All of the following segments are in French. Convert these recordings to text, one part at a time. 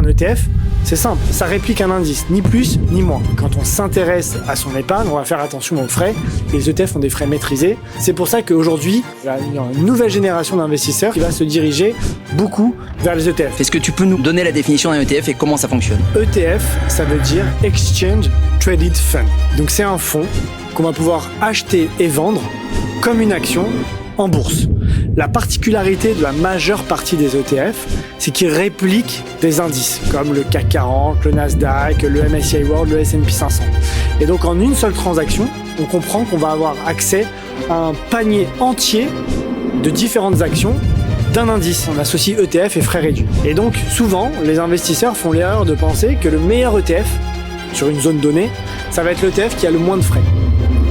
un ETF, c'est simple, ça réplique un indice, ni plus ni moins. Quand on s'intéresse à son épargne, on va faire attention aux frais. Les ETF ont des frais maîtrisés. C'est pour ça qu'aujourd'hui, il y a une nouvelle génération d'investisseurs qui va se diriger beaucoup vers les ETF. Est-ce que tu peux nous donner la définition d'un ETF et comment ça fonctionne ? ETF, ça veut dire Exchange Traded Fund. Donc c'est un fonds qu'on va pouvoir acheter et vendre comme une action en bourse. La particularité de la majeure partie des ETF, c'est qu'ils répliquent des indices comme le CAC 40, le Nasdaq, le MSCI World, le S&P 500. Et donc en une seule transaction, on comprend qu'on va avoir accès à un panier entier de différentes actions d'un indice. On associe ETF et frais réduits. Et donc souvent, les investisseurs font l'erreur de penser que le meilleur ETF sur une zone donnée, ça va être l'ETF qui a le moins de frais.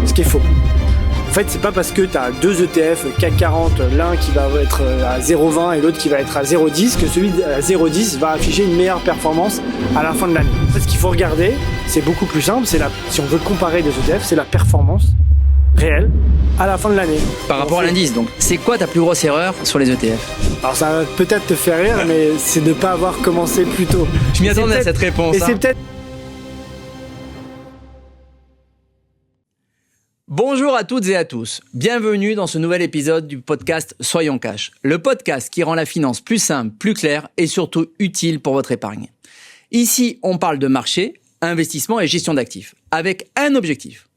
Ce qui est faux. En fait, c'est pas parce que tu as deux ETF CAC 40, l'un qui va être à 0,20 et l'autre qui va être à 0,10, que celui à 0,10 va afficher une meilleure performance à la fin de l'année. En fait, ce qu'il faut regarder, c'est beaucoup plus simple, si on veut comparer des ETF, c'est la performance réelle à la fin de l'année. Par rapport à l'indice, donc. C'est quoi ta plus grosse erreur sur les ETF ? Alors ça va peut-être te faire rire, mais c'est de ne pas avoir commencé plus tôt. Je m'y attendais à cette réponse. Et c'est peut-être... Bonjour à toutes et à tous, bienvenue dans ce nouvel épisode du podcast Soyons Cash, le podcast qui rend la finance plus simple, plus claire et surtout utile pour votre épargne. Ici, on parle de marché, investissement et gestion d'actifs, avec un objectif,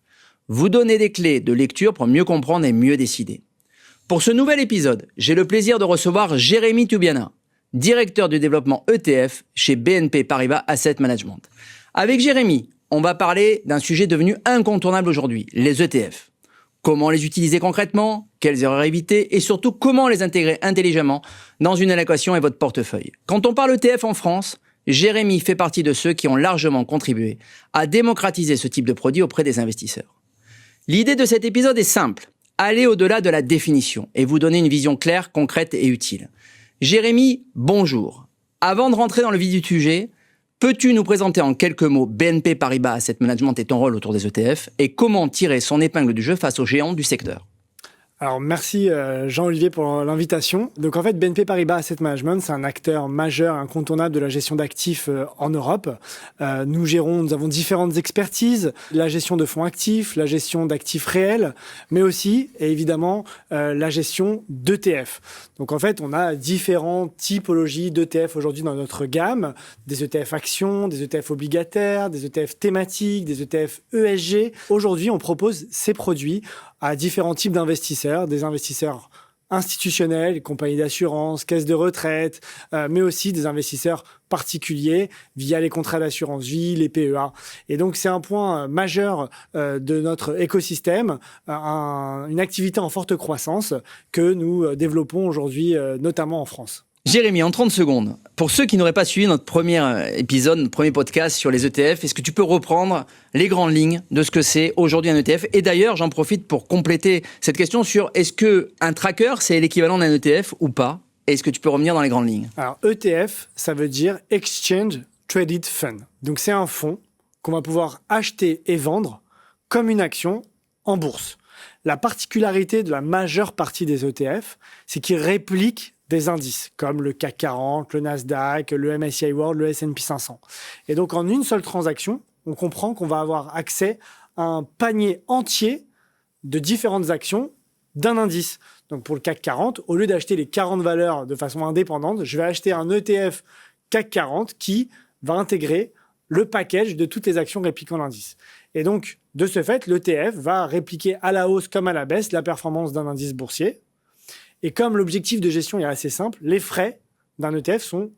vous donner des clés de lecture pour mieux comprendre et mieux décider. Pour ce nouvel épisode, j'ai le plaisir de recevoir Jérémy Toubiana, directeur du développement ETF chez BNP Paribas Asset Management. Avec Jérémy, on va parler d'un sujet devenu incontournable aujourd'hui, les ETF. Comment les utiliser concrètement, quelles erreurs éviter et surtout comment les intégrer intelligemment dans une allocation et votre portefeuille. Quand on parle ETF en France, Jérémy fait partie de ceux qui ont largement contribué à démocratiser ce type de produit auprès des investisseurs. L'idée de cet épisode est simple, aller au-delà de la définition et vous donner une vision claire, concrète et utile. Jérémy, bonjour. Avant de rentrer dans le vif du sujet, peux-tu nous présenter en quelques mots BNP Paribas Asset Management et ton rôle autour des ETF et comment tirer son épingle du jeu face aux géants du secteur ? Alors merci Jean-Olivier pour l'invitation. Donc en fait BNP Paribas Asset Management, c'est un acteur majeur, incontournable de la gestion d'actifs en Europe. Nous avons différentes expertises, la gestion de fonds actifs, la gestion d'actifs réels, mais aussi et évidemment la gestion d'ETF. Donc en fait on a différentes typologies d'ETF aujourd'hui dans notre gamme, des ETF actions, des ETF obligataires, des ETF thématiques, des ETF ESG. Aujourd'hui on propose ces produits à différents types d'investisseurs, des investisseurs institutionnels, compagnies d'assurance, caisses de retraite, mais aussi des investisseurs particuliers via les contrats d'assurance vie, les PEA. Et donc, c'est un point majeur de notre écosystème, une activité en forte croissance que nous développons aujourd'hui, notamment en France. Jérémy, en 30 secondes, pour ceux qui n'auraient pas suivi notre premier épisode, notre premier podcast sur les ETF, est-ce que tu peux reprendre les grandes lignes de ce que c'est aujourd'hui un ETF ? Et d'ailleurs, j'en profite pour compléter cette question sur est-ce qu'un tracker, c'est l'équivalent d'un ETF ou pas ? Est-ce que tu peux revenir dans les grandes lignes ? Alors, ETF, ça veut dire Exchange Traded Fund. Donc, c'est un fonds qu'on va pouvoir acheter et vendre comme une action en bourse. La particularité de la majeure partie des ETF, c'est qu'ils répliquent des indices comme le CAC 40, le Nasdaq, le MSCI World, le S&P 500. Et donc, en une seule transaction, on comprend qu'on va avoir accès à un panier entier de différentes actions d'un indice. Donc, pour le CAC 40, au lieu d'acheter les 40 valeurs de façon indépendante, je vais acheter un ETF CAC 40 qui va intégrer le package de toutes les actions répliquant l'indice. Et donc, de ce fait, l'ETF va répliquer à la hausse comme à la baisse la performance d'un indice boursier. Et comme l'objectif de gestion est assez simple, les frais d'un ETF sont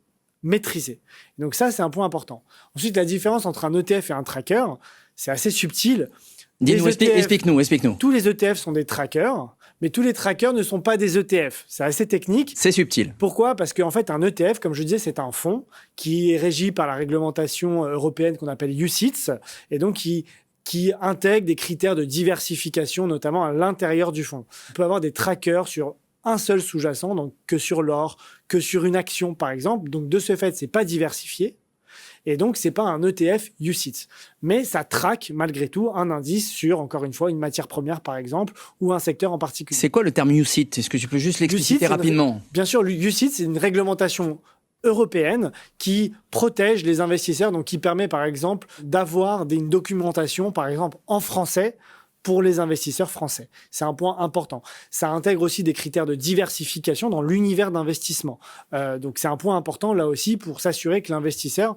maîtrisés. Donc ça, c'est un point important. Ensuite, la différence entre un ETF et un tracker, c'est assez subtil. Dis-nous, explique-nous. Tous les ETF sont des trackers, mais tous les trackers ne sont pas des ETF. C'est assez technique. C'est subtil. Pourquoi ? Parce qu'en fait, un ETF, comme je disais, c'est un fonds qui est régi par la réglementation européenne qu'on appelle UCITS, et donc qui intègre des critères de diversification, notamment à l'intérieur du fonds. On peut avoir des trackers sur un seul sous-jacent, donc que sur l'or, que sur une action, par exemple. Donc, de ce fait, c'est pas diversifié. Et donc, c'est pas un ETF UCITS. Mais ça traque, malgré tout, un indice sur, encore une fois, une matière première, par exemple, ou un secteur en particulier. C'est quoi le terme UCITS ? Est-ce que tu peux juste l'expliciter rapidement ? Bien sûr, l'UCITS, c'est une réglementation européenne qui protège les investisseurs, donc qui permet par exemple d'avoir une documentation, par exemple en français, pour les investisseurs français. C'est un point important. Ça intègre aussi des critères de diversification dans l'univers d'investissement. Donc c'est un point important là aussi pour s'assurer que l'investisseur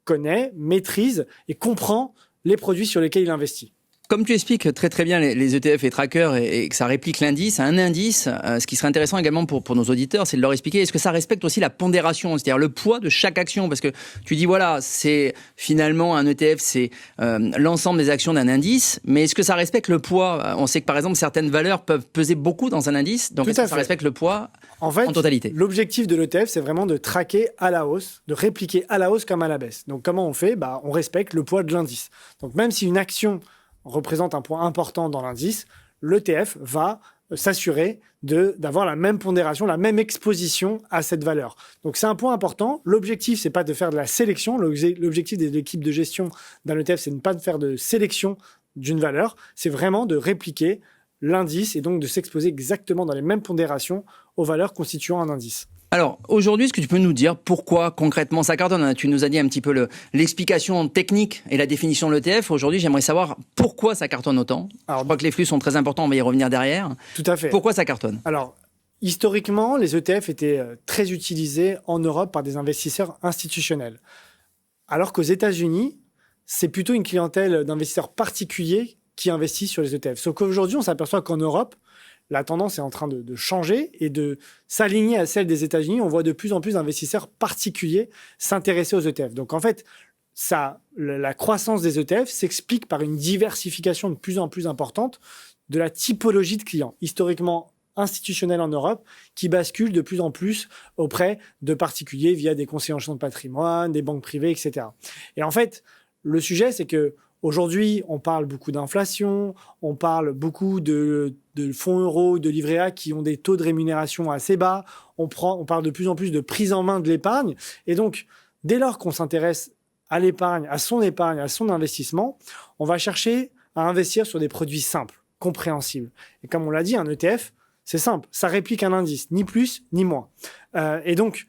connaît, maîtrise et comprend les produits sur lesquels il investit. Comme tu expliques très très bien les ETF et trackers et que ça réplique l'indice, un indice, ce qui serait intéressant également pour nos auditeurs, c'est de leur expliquer est-ce que ça respecte aussi la pondération, c'est-à-dire le poids de chaque action, parce que tu dis voilà, c'est finalement un ETF, c'est l'ensemble des actions d'un indice, mais est-ce que ça respecte le poids? On sait que par exemple certaines valeurs peuvent peser beaucoup dans un indice, donc est-ce que ça respecte le poids en totalité? L'objectif de l'ETF, c'est vraiment de traquer à la hausse, de répliquer à la hausse comme à la baisse. Donc comment on fait? On respecte le poids de l'indice. Donc même si une action représente un point important dans l'indice, l'ETF va s'assurer d'avoir la même pondération, la même exposition à cette valeur. Donc c'est un point important. L'objectif, c'est pas de faire de la sélection. L'objectif de l'équipe de gestion d'un ETF, c'est de ne pas faire de sélection d'une valeur. C'est vraiment de répliquer l'indice et donc de s'exposer exactement dans les mêmes pondérations aux valeurs constituant un indice. Alors, aujourd'hui, est-ce que tu peux nous dire pourquoi concrètement ça cartonne? Tu nous as dit un petit peu l'explication technique et la définition de l'ETF. Aujourd'hui, j'aimerais savoir pourquoi ça cartonne autant. Alors, je crois que les flux sont très importants, on va y revenir derrière. Tout à fait. Pourquoi ça cartonne? Alors, historiquement, les ETF étaient très utilisés en Europe par des investisseurs institutionnels. Alors qu'aux États-Unis, c'est plutôt une clientèle d'investisseurs particuliers qui investissent sur les ETF. Sauf qu'aujourd'hui, on s'aperçoit qu'en Europe, la tendance est en train de changer et de s'aligner à celle des États-Unis. On voit de plus en plus d'investisseurs particuliers s'intéresser aux ETF. Donc en fait, la croissance des ETF s'explique par une diversification de plus en plus importante de la typologie de clients, historiquement institutionnels en Europe, qui basculent de plus en plus auprès de particuliers via des conseillers en gestion de patrimoine, des banques privées, etc. Et en fait, le sujet, c'est que aujourd'hui, on parle beaucoup d'inflation, on parle beaucoup de fonds euros, de livrets A qui ont des taux de rémunération assez bas. On parle de plus en plus de prise en main de l'épargne. Et donc, dès lors qu'on s'intéresse à l'épargne, à son investissement, on va chercher à investir sur des produits simples, compréhensibles. Et comme on l'a dit, un ETF, c'est simple. Ça réplique un indice, ni plus, ni moins. Et donc,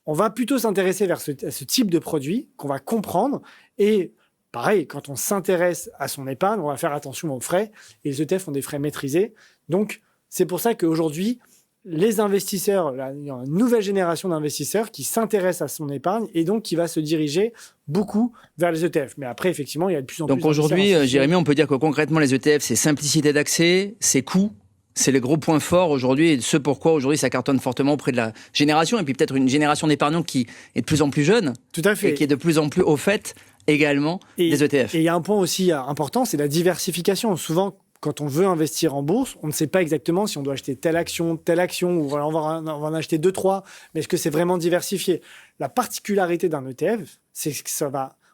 on va plutôt s'intéresser à ce type de produit qu'on va comprendre et pareil, quand on s'intéresse à son épargne, on va faire attention aux frais. Et les ETF ont des frais maîtrisés. Donc, c'est pour ça qu'aujourd'hui, les investisseurs, il y a une nouvelle génération d'investisseurs qui s'intéressent à son épargne et donc qui va se diriger beaucoup vers les ETF. Mais après, effectivement, il y a de plus en plus... Donc aujourd'hui, Jérémy, on peut dire que concrètement, les ETF, c'est simplicité d'accès, c'est coût. C'est les gros points forts aujourd'hui et ce pourquoi aujourd'hui ça cartonne fortement auprès de la génération et puis peut-être une génération d'épargnants qui est de plus en plus jeune. Tout à fait. Et qui est de plus en plus au fait également des ETF. Et il y a un point aussi important, c'est la diversification. Souvent, quand on veut investir en bourse, on ne sait pas exactement si on doit acheter telle action, ou on va en acheter 2, 3, mais est-ce que c'est vraiment diversifié? La particularité d'un ETF, c'est que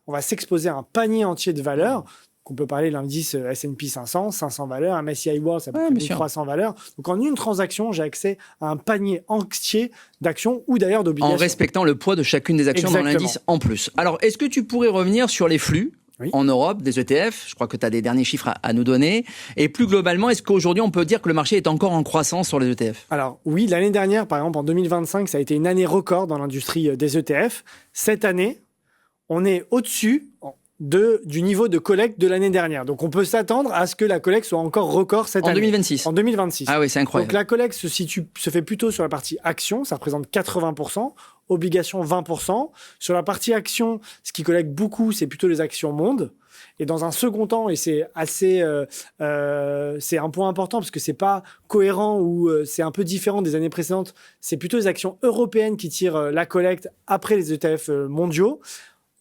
on va s'exposer à un panier entier de valeurs. On peut parler de l'indice S&P 500, 500 valeurs, MSCI World, ça peut être 1300 valeurs. Donc, en une transaction, j'ai accès à un panier entier d'actions ou d'ailleurs d'obligations. En respectant le poids de chacune des actions dans l'indice en plus. Alors, est-ce que tu pourrais revenir sur les flux en Europe des ETF? Je crois que tu as des derniers chiffres à nous donner. Et plus globalement, est-ce qu'aujourd'hui, on peut dire que le marché est encore en croissance sur les ETF? Alors, oui, l'année dernière, par exemple, en 2025, ça a été une année record dans l'industrie des ETF. Cette année, on est au-dessus du niveau de collecte de l'année dernière. Donc, on peut s'attendre à ce que la collecte soit encore record cette année. En 2026. En 2026. Ah oui, c'est incroyable. Donc, la collecte se fait plutôt sur la partie action, ça représente 80%, obligations 20%. Sur la partie action, ce qui collecte beaucoup, c'est plutôt les actions monde. Et dans un second temps, et c'est assez, c'est un point important parce que c'est pas cohérent ou c'est un peu différent des années précédentes. C'est plutôt les actions européennes qui tirent la collecte après les ETF mondiaux.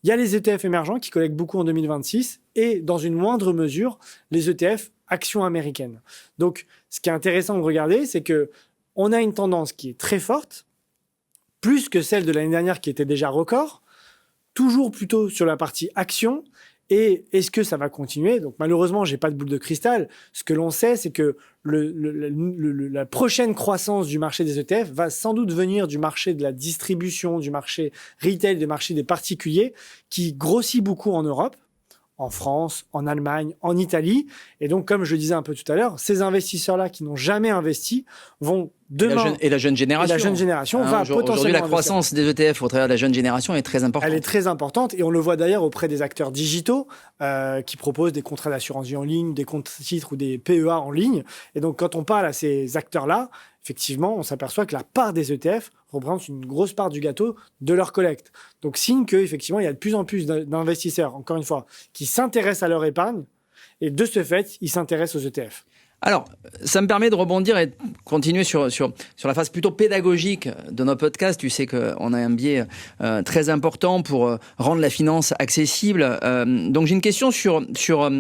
Il y a les ETF émergents qui collectent beaucoup en 2026 et, dans une moindre mesure, les ETF actions américaines. Donc, ce qui est intéressant de regarder, c'est que on a une tendance qui est très forte, plus que celle de l'année dernière qui était déjà record, toujours plutôt sur la partie action. Et est-ce que ça va continuer? Donc, malheureusement, j'ai pas de boule de cristal. Ce que l'on sait, c'est que la prochaine croissance du marché des ETF va sans doute venir du marché de la distribution, du marché retail, du marché des particuliers, qui grossit beaucoup en Europe, en France, en Allemagne, en Italie. Et donc, comme je le disais un peu tout à l'heure, ces investisseurs-là qui n'ont jamais investi vont Demain, et la jeune génération. Et la jeune génération va potentiellement aujourd'hui, la investir. croissance des ETF au travers de la jeune génération est très importante. Elle est très importante et on le voit d'ailleurs auprès des acteurs digitaux qui proposent des contrats d'assurance vie en ligne, des comptes titres ou des PEA en ligne. Et donc, quand on parle à ces acteurs-là, effectivement, on s'aperçoit que la part des ETF représente une grosse part du gâteau de leur collecte. Donc, signe qu'effectivement, il y a de plus en plus d'investisseurs, encore une fois, qui s'intéressent à leur épargne et de ce fait, ils s'intéressent aux ETF. Alors, ça me permet de rebondir et de continuer sur la phase plutôt pédagogique de notre podcast. Tu sais qu'on a un biais très important pour rendre la finance accessible. Donc, j'ai une question sur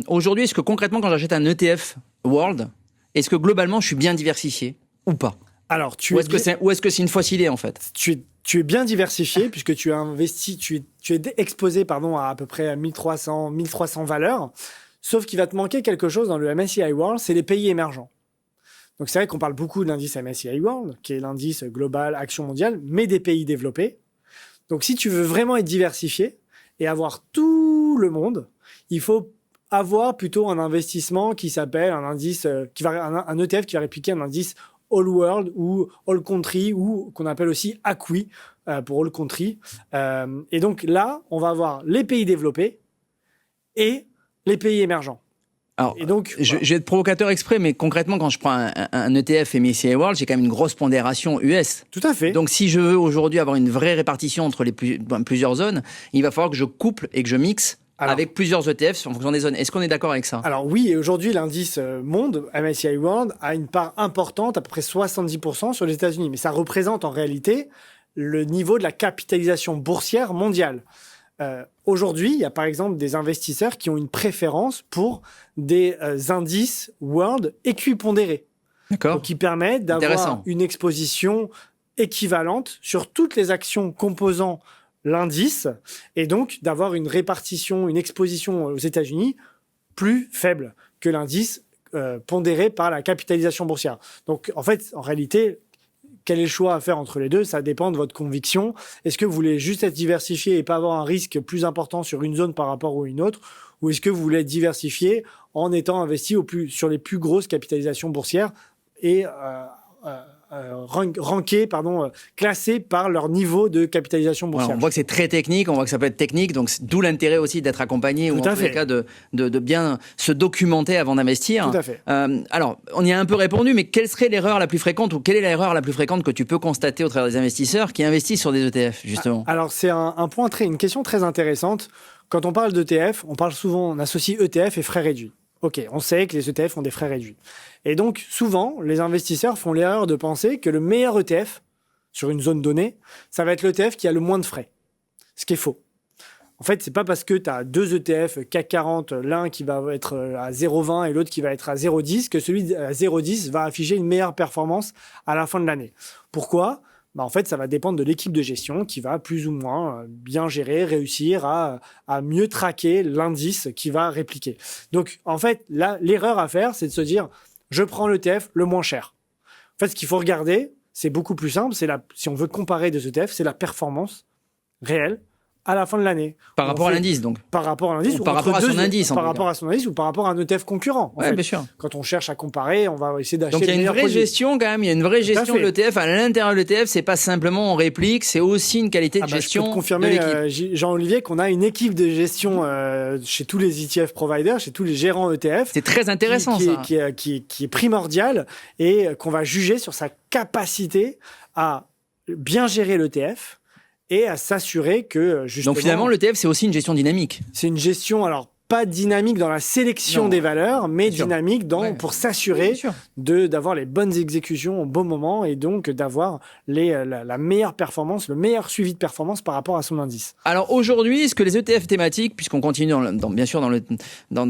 aujourd'hui, est-ce que concrètement, quand j'achète un ETF World, est-ce que globalement, je suis bien diversifié ou pas? Alors, ou est-ce que c'est une fausse idée, en fait? Tu es bien diversifié puisque tu as investi, tu es exposé à peu près à 1300 valeurs. Sauf qu'il va te manquer quelque chose dans le MSCI World, c'est les pays émergents. Donc c'est vrai qu'on parle beaucoup de l'indice MSCI World, qui est l'indice global action mondiale, mais des pays développés. Donc si tu veux vraiment être diversifié et avoir tout le monde, il faut avoir plutôt un investissement qui s'appelle un indice, un ETF qui va répliquer un indice All World ou All Country ou qu'on appelle aussi ACWI pour All Country. Et donc là, on va avoir les pays développés et les pays émergents. Alors, et donc, je vais être provocateur exprès, mais concrètement, quand je prends un ETF MSCI World, j'ai quand même une grosse pondération US. Tout à fait. Donc, si je veux aujourd'hui avoir une vraie répartition entre plusieurs zones, il va falloir que je couple et que je mixe avec plusieurs ETF en fonction des zones. Est-ce qu'on est d'accord avec ça? Alors oui, et aujourd'hui, l'indice monde, MSCI World, a une part importante, à peu près 70% sur les États-Unis. Mais ça représente en réalité le niveau de la capitalisation boursière mondiale. Aujourd'hui, il y a par exemple des investisseurs qui ont une préférence pour des indices World équipondérés. D'accord. Donc, qui permettent d'avoir une exposition équivalente sur toutes les actions composant l'indice et donc d'avoir une répartition, une exposition aux États-Unis plus faible que l'indice pondéré par la capitalisation boursière. Donc, en fait, en réalité, quel est le choix à faire entre les deux? Ça dépend de votre conviction. Est-ce que vous voulez juste être diversifié et pas avoir un risque plus important sur une zone par rapport à une autre? Ou est-ce que vous voulez être diversifié en étant investi sur les plus grosses capitalisations boursières et classés par leur niveau de capitalisation boursière? Ouais, on voit que c'est très technique, on voit que ça peut être technique, donc d'où l'intérêt aussi d'être accompagné ou en tous les cas de bien se documenter avant d'investir. Tout à fait. Alors, on y a un peu répondu, mais quelle serait l'erreur la plus fréquente ou quelle est l'erreur la plus fréquente que tu peux constater au travers des investisseurs qui investissent sur des ETF, justement? Alors, c'est une question très intéressante. Quand on parle d'ETF, on associe ETF et frais réduits. Ok, on sait que les ETF ont des frais réduits. Et donc, souvent, les investisseurs font l'erreur de penser que le meilleur ETF sur une zone donnée, ça va être l'ETF qui a le moins de frais. Ce qui est faux. En fait, c'est pas parce que tu as deux ETF CAC 40, l'un qui va être à 0,20 et l'autre qui va être à 0,10, que celui à 0,10 va afficher une meilleure performance à la fin de l'année. Pourquoi ? En fait, ça va dépendre de l'équipe de gestion qui va plus ou moins bien gérer, réussir à mieux traquer l'indice qui va répliquer. Donc, en fait, là, l'erreur à faire, c'est de se dire, je prends l'ETF le moins cher. En fait, ce qu'il faut regarder, c'est beaucoup plus simple. Si on veut comparer des ETF, c'est la performance réelle à la fin de l'année. Par rapport à l'indice, donc. Par rapport à l'indice. Ou par rapport à son indice. Par rapport à son indice ou par rapport à un ETF concurrent. Oui, bien sûr. Quand on cherche à comparer, on va essayer d'acheter. Donc il y a une vraie gestion quand même, il y a une vraie gestion de l'ETF. À l'intérieur de l'ETF, c'est pas simplement on réplique, c'est aussi une qualité de gestion. Je peux te confirmer, Jean-Olivier, qu'on a une équipe de gestion chez tous les ETF providers, chez tous les gérants ETF. C'est très intéressant qui est primordial et qu'on va juger sur sa capacité à bien gérer l'ETF. Et à s'assurer que, justement... Donc finalement, l'ETF, c'est aussi une gestion dynamique. C'est une gestion, alors, pas dynamique dans la sélection des valeurs, mais dynamique pour s'assurer d'avoir les bonnes exécutions au bon moment et donc d'avoir la meilleure performance, le meilleur suivi de performance par rapport à son indice. Alors aujourd'hui, est-ce que les ETF thématiques, puisqu'on continue bien sûr dans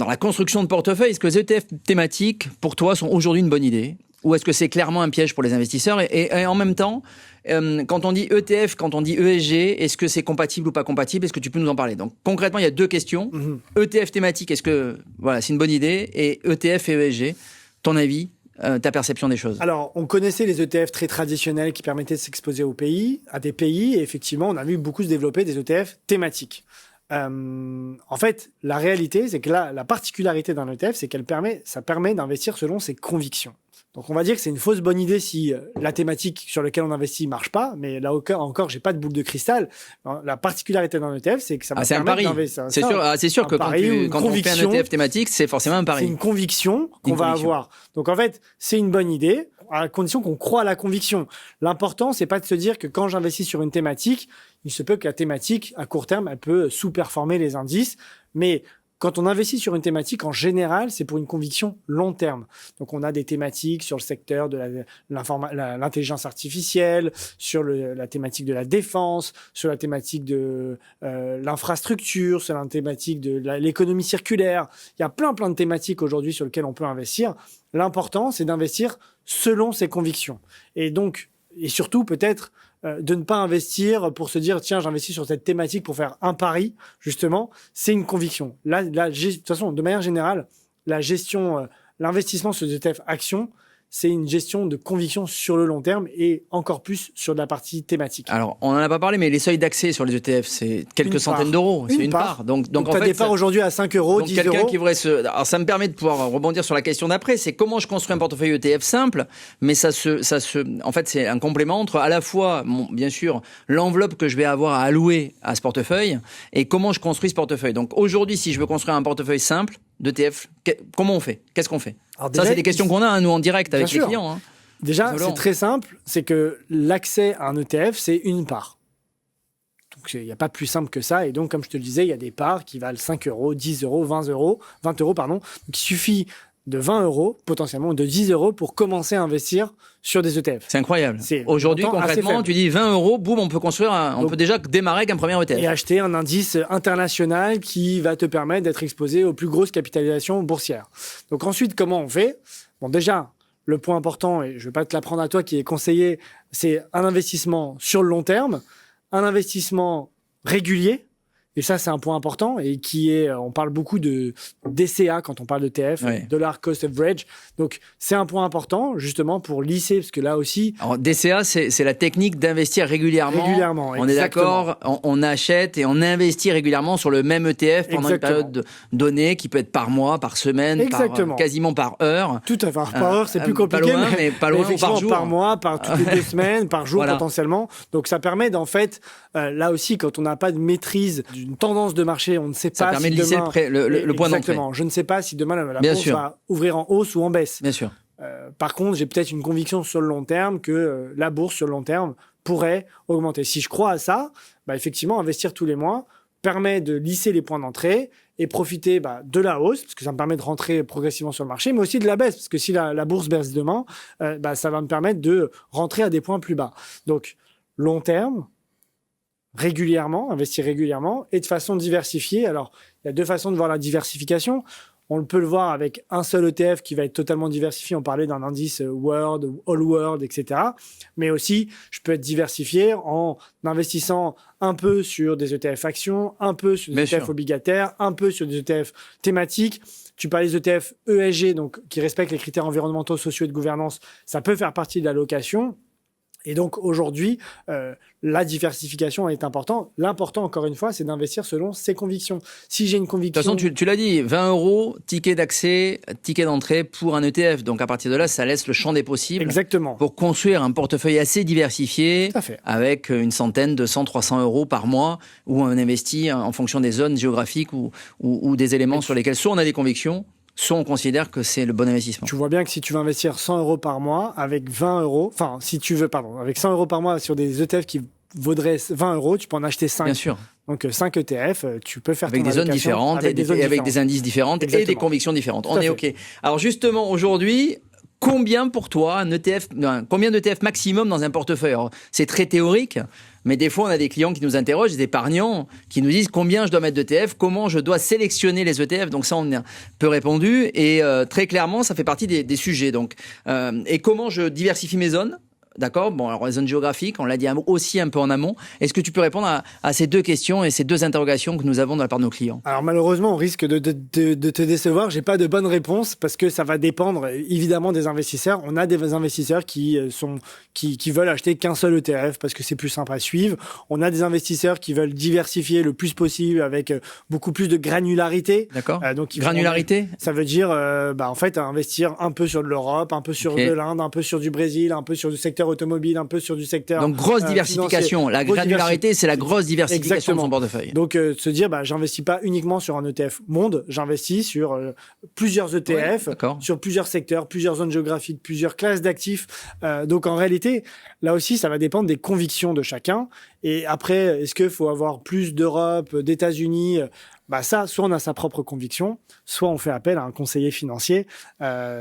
la construction de portefeuille, est-ce que les ETF thématiques, pour toi, sont aujourd'hui une bonne idée ? Ou est-ce que c'est clairement un piège pour les investisseurs et en même temps, quand on dit ETF, quand on dit ESG, est-ce que c'est compatible ou pas compatible? Est-ce que tu peux nous en parler? Donc concrètement, il y a deux questions. ETF thématique, est-ce que c'est une bonne idée? Et ETF et ESG, ton avis, ta perception des choses? Alors, on connaissait les ETF très traditionnels qui permettaient de s'exposer à des pays. Et effectivement, on a vu beaucoup se développer des ETF thématiques. En fait, la réalité, c'est que là, la particularité d'un ETF, c'est ça permet d'investir selon ses convictions. Donc, on va dire que c'est une fausse bonne idée si la thématique sur laquelle on investit marche pas. Mais là encore, j'ai pas de boule de cristal. La particularité d'un ETF, c'est que ça va permettre d'investir. C'est sûr que quand on fait un ETF thématique, c'est forcément un pari. C'est une conviction qu'on va avoir. Donc, en fait, c'est une bonne idée à condition qu'on croit à la conviction. L'important, c'est pas de se dire que quand j'investis sur une thématique, il se peut que la thématique, à court terme, elle peut sous-performer les indices. Mais quand on investit sur une thématique, en général, c'est pour une conviction long terme. Donc, on a des thématiques sur le secteur de l'intelligence artificielle, sur la thématique de la défense, sur la thématique de l'infrastructure, sur la thématique de l'économie circulaire. Il y a plein de thématiques aujourd'hui sur lesquelles on peut investir. L'important, c'est d'investir selon ses convictions. Et donc, et surtout, peut-être, de ne pas investir pour se dire tiens, j'investis sur cette thématique pour faire un pari, justement, c'est une conviction. Là, de toute façon, de manière générale, l'investissement sur des ETF actions, c'est une gestion de conviction sur le long terme et encore plus sur de la partie thématique. Alors, on n'en a pas parlé, mais les seuils d'accès sur les ETF, c'est quelques centaines d'euros. C'est une part. Donc en fait, des parts aujourd'hui à 5 euros, 10 euros. Qui voudrait Alors, ça me permet de pouvoir rebondir sur la question d'après. C'est comment je construis un portefeuille ETF simple, mais en fait, c'est un complément entre à la fois, bien sûr, l'enveloppe que je vais avoir à allouer à ce portefeuille et comment je construis ce portefeuille. Donc aujourd'hui, si je veux construire un portefeuille simple d'ETF, comment on fait? Qu'est-ce qu'on fait? Alors déjà, ça, c'est des questions qu'on a, nous, en direct avec les clients. Hein. Déjà, c'est très simple. C'est que l'accès à un ETF, c'est une part. Donc, il n'y a pas plus simple que ça. Et donc, comme je te le disais, il y a des parts qui valent 5 euros, 10 euros, 20 euros. Donc, il suffit de 20 euros, potentiellement, de 10 euros pour commencer à investir sur des ETF. C'est incroyable. Aujourd'hui, concrètement, tu dis 20 euros, boum, on peut déjà démarrer avec un premier ETF. Et acheter un indice international qui va te permettre d'être exposé aux plus grosses capitalisations boursières. Donc ensuite, comment on fait? Bon, déjà, le point important, et je ne vais pas te l'apprendre à toi qui est conseillé, c'est un investissement sur le long terme, un investissement régulier. Et ça, c'est un point important et on parle beaucoup de DCA quand on parle d'ETF, Dollar Cost Average. Donc, c'est un point important, justement, pour lisser, parce que là aussi... Alors, DCA, c'est la technique d'investir régulièrement. Régulièrement, on est d'accord, on achète et on investit régulièrement sur le même ETF pendant une période donnée, qui peut être par mois, par semaine, quasiment par heure. Tout à fait. Par heure, c'est plus compliqué, pas loin, mais par jour. Par mois, par toutes les 2 semaines, par jour potentiellement. Donc, ça permet d'en fait, là aussi, quand on n'a pas de maîtrise d'une tendance de marché, on ne sait pas si demain... Ça permet de lisser le point d'entrée. Exactement. Je ne sais pas si demain la bourse va ouvrir en hausse ou en baisse. Bien sûr. Par contre, j'ai peut-être une conviction sur le long terme que la bourse sur le long terme pourrait augmenter. Si je crois à ça, effectivement, investir tous les mois permet de lisser les points d'entrée et profiter de la hausse, parce que ça me permet de rentrer progressivement sur le marché, mais aussi de la baisse, parce que si la bourse baisse demain, ça va me permettre de rentrer à des points plus bas. Donc, long terme, investir régulièrement et de façon diversifiée. Alors, il y a 2 façons de voir la diversification. On peut le voir avec un seul ETF qui va être totalement diversifié. On parlait d'un indice World, All World, etc. Mais aussi, je peux être diversifié en investissant un peu sur des ETF actions, un peu sur des ETF obligataires, un peu sur des ETF thématiques. Tu parlais des ETF ESG, donc qui respectent les critères environnementaux, sociaux et de gouvernance. Ça peut faire partie de l'allocation. Et donc aujourd'hui, la diversification est importante. L'important, encore une fois, c'est d'investir selon ses convictions. Si j'ai une conviction... De toute façon, tu l'as dit, 20 euros, ticket d'accès, ticket d'entrée pour un ETF. Donc à partir de là, ça laisse le champ des possibles. Exactement. Pour construire un portefeuille assez diversifié, avec une centaine, 200, 300 euros par mois, où on investit en fonction des zones géographiques ou des éléments sur lesquels soit on a des convictions, soit on considère que c'est le bon investissement. Tu vois bien que si tu veux investir 100 euros par mois avec 20 euros, avec 100 euros par mois sur des ETF qui vaudraient 20 euros, tu peux en acheter 5. Bien sûr. Donc 5 ETF, tu peux faire avec des zones différentes, avec des indices différents et des convictions différentes. On est OK. Alors justement, aujourd'hui, combien pour toi combien d'ETF maximum dans un portefeuille? Alors, c'est très théorique, mais des fois on a des clients qui nous interrogent, des épargnants qui nous disent combien je dois mettre d'ETF, comment je dois sélectionner les ETF. Donc ça, on a un peu répondu et très clairement, ça fait partie des sujets. Donc et comment je diversifie mes zones? d'accord. Bon, alors, les zones géographiques, on l'a dit aussi un peu en amont. Est-ce que tu peux répondre à ces deux questions et ces deux interrogations que nous avons de la part de nos clients? Alors malheureusement, on risque de te décevoir. J'ai pas de bonne réponse parce que ça va dépendre évidemment des investisseurs. On a des investisseurs qui veulent acheter qu'un seul ETF parce que c'est plus simple à suivre. On a des investisseurs qui veulent diversifier le plus possible avec beaucoup plus de granularité. D'accord. Donc granularité, ça veut dire en fait investir un peu sur de l'Europe, un peu sur de l'Inde, un peu sur du Brésil, un peu sur du secteur automobile, un peu sur du secteur donc grosse diversification. Financier. La granularité, c'est la grosse diversification Exactement. de son portefeuille. Donc se dire j'investis pas uniquement sur un ETF monde, j'investis sur plusieurs ETF, sur plusieurs secteurs, plusieurs zones géographiques, plusieurs classes d'actifs. Donc en réalité, là aussi, ça va dépendre des convictions de chacun. Et après, est-ce qu'il faut avoir plus d'Europe, d'États-Unis? Ça, soit on a sa propre conviction, soit on fait appel à un conseiller financier.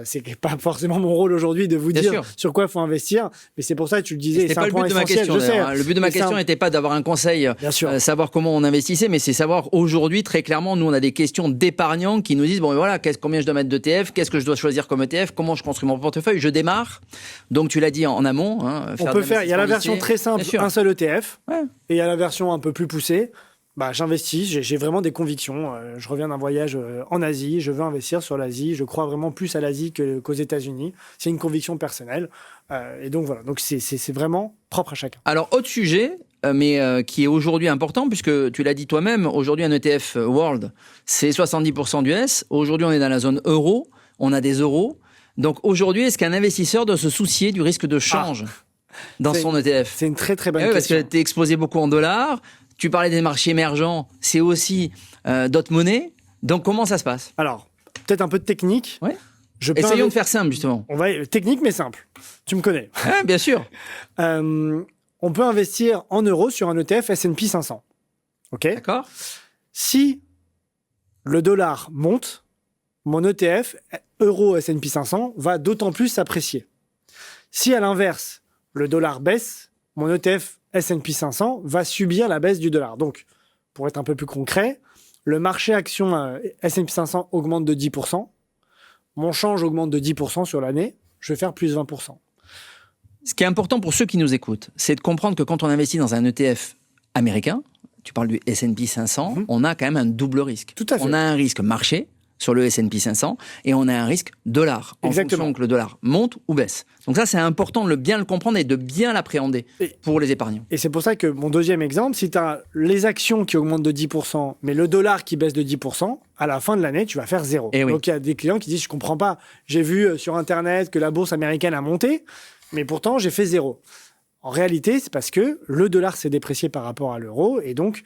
C'est pas forcément mon rôle aujourd'hui de vous dire sur quoi il faut investir, mais c'est pour ça que tu le disais. C'était pas le but de ma question. Le but de ma question n'était pas d'avoir un conseil, savoir comment on investissait, mais c'est savoir aujourd'hui, très clairement, nous on a des questions d'épargnants qui nous disent bon voilà, combien je dois mettre d'ETF, qu'est-ce que je dois choisir comme ETF, comment je construis mon portefeuille, je démarre. Donc tu l'as dit en amont. On peut faire. Il y a la version très simple, un seul ETF, et il y a la version un peu plus poussée. J'investis, j'ai vraiment des convictions. Je reviens d'un voyage en Asie, je veux investir sur l'Asie. Je crois vraiment plus à l'Asie qu'aux États-Unis. C'est une conviction personnelle. Et donc voilà, donc c'est vraiment propre à chacun. Alors, autre sujet, mais qui est aujourd'hui important, puisque tu l'as dit toi-même, aujourd'hui un ETF World, c'est 70% d'US. Aujourd'hui, on est dans la zone euro, on a des euros. Donc aujourd'hui, est-ce qu'un investisseur doit se soucier du risque de change dans son ETF? C'est une très très bonne question. Parce que tu es exposé beaucoup en dollars. Tu parlais des marchés émergents, c'est aussi d'autres monnaies. Donc, comment ça se passe? Alors, peut-être un peu de technique. Ouais. Essayons de faire simple, justement. On va technique, mais simple. Tu me connais. Bien sûr. On peut investir en euros sur un ETF S&P 500. OK? D'accord. Si le dollar monte, mon ETF euro S&P 500 va d'autant plus s'apprécier. Si, à l'inverse, le dollar baisse, mon ETF S&P 500 va subir la baisse du dollar. Donc, pour être un peu plus concret, le marché action S&P 500 augmente de 10%. Mon change augmente de 10% sur l'année. Je vais faire plus 20%. Ce qui est important pour ceux qui nous écoutent, c'est de comprendre que quand on investit dans un ETF américain, tu parles du S&P 500, on a quand même un double risque. Tout à fait. On a un risque marché sur le S&P 500 et on a un risque dollar en fonction que le dollar monte ou baisse. Donc ça, c'est important de bien le comprendre et de bien l'appréhender pour les épargnants. Et c'est pour ça que mon deuxième exemple, si tu as les actions qui augmentent de 10%, mais le dollar qui baisse de 10%, à la fin de l'année, tu vas faire zéro. Donc il y a des clients qui disent, je comprends pas, j'ai vu sur Internet que la bourse américaine a monté, mais pourtant j'ai fait zéro. En réalité, c'est parce que le dollar s'est déprécié par rapport à l'euro et donc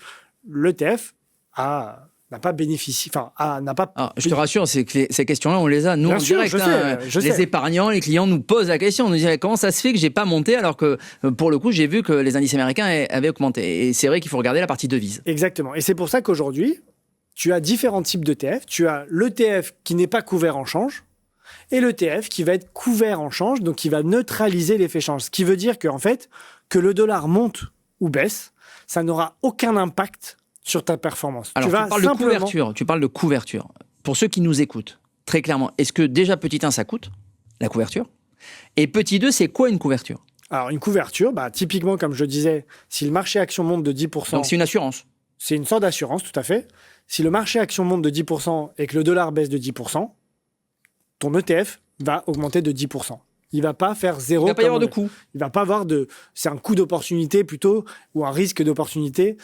l'ETF n'a pas bénéficié, n'a pas... je te rassure, c'est que ces questions-là, on les a, nous, en direct. Les épargnants, les clients nous posent la question. On nous dit, comment ça se fait que j'ai pas monté alors que, pour le coup, j'ai vu que les indices américains avaient augmenté. Et c'est vrai qu'il faut regarder la partie devise. Exactement. Et c'est pour ça qu'aujourd'hui, tu as différents types d'ETF. Tu as l'ETF qui n'est pas couvert en change et l'ETF qui va être couvert en change, donc qui va neutraliser l'effet change. Ce qui veut dire qu'en fait, que le dollar monte ou baisse, ça n'aura aucun impact sur ta performance. Alors, tu parles de couverture. Pour ceux qui nous écoutent, très clairement, est-ce que déjà, petit 1, ça coûte, la couverture? Et petit 2, c'est quoi une couverture? Alors, une couverture, typiquement, comme je disais, si le marché action monte de 10%... Donc, c'est une assurance? C'est une sorte d'assurance, tout à fait. Si le marché action monte de 10% et que le dollar baisse de 10%, ton ETF va augmenter de 10%. Il va pas faire zéro. Il va pas y avoir de coût. Il va pas avoir de... C'est un coût d'opportunité plutôt, ou un risque d'opportunité.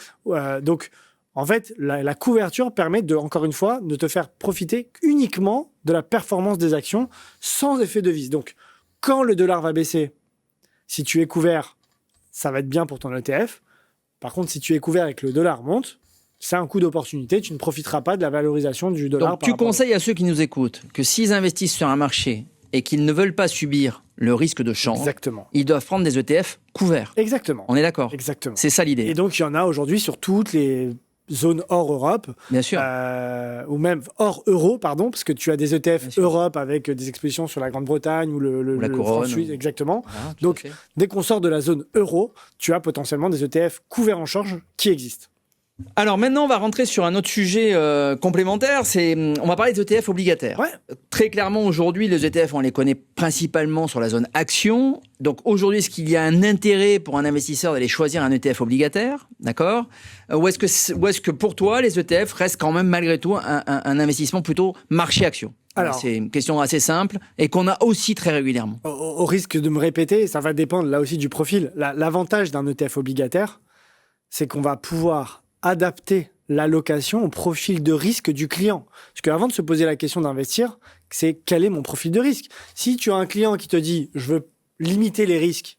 Donc... En fait, la couverture permet encore une fois, de te faire profiter uniquement de la performance des actions sans effet de devise. Donc, quand le dollar va baisser, si tu es couvert, ça va être bien pour ton ETF. Par contre, si tu es couvert et que le dollar monte, c'est un coup d'opportunité. Tu ne profiteras pas de la valorisation du dollar. Donc, tu conseilles à ceux qui nous écoutent que s'ils investissent sur un marché et qu'ils ne veulent pas subir le risque de change, ils doivent prendre des ETF couverts. Exactement. On est d'accord? Exactement. C'est ça l'idée. Et donc, il y en a aujourd'hui sur toutes les zone hors Europe, bien sûr, ou même hors euro, pardon, parce que tu as des ETF Europe avec des expositions sur la Grande-Bretagne ou la couronne, Suisse, exactement. Voilà, donc, dès qu'on sort de la zone euro, tu as potentiellement des ETF couverts en change qui existent. Alors maintenant, on va rentrer sur un autre sujet complémentaire. On va parler des ETF obligataires. Ouais. Très clairement, aujourd'hui, les ETF, on les connaît principalement sur la zone action. Donc aujourd'hui, est-ce qu'il y a un intérêt pour un investisseur d'aller choisir un ETF obligataire, d'accord ? Ou est-ce que pour toi, les ETF restent quand même malgré tout un investissement plutôt marché-action ? Alors, c'est une question assez simple et qu'on a aussi très régulièrement. Au risque de me répéter, ça va dépendre là aussi du profil. L'avantage d'un ETF obligataire, c'est qu'on va pouvoir adapter l'allocation au profil de risque du client. Parce qu'avant de se poser la question d'investir, c'est quel est mon profil de risque ? Si tu as un client qui te dit « je veux limiter les risques,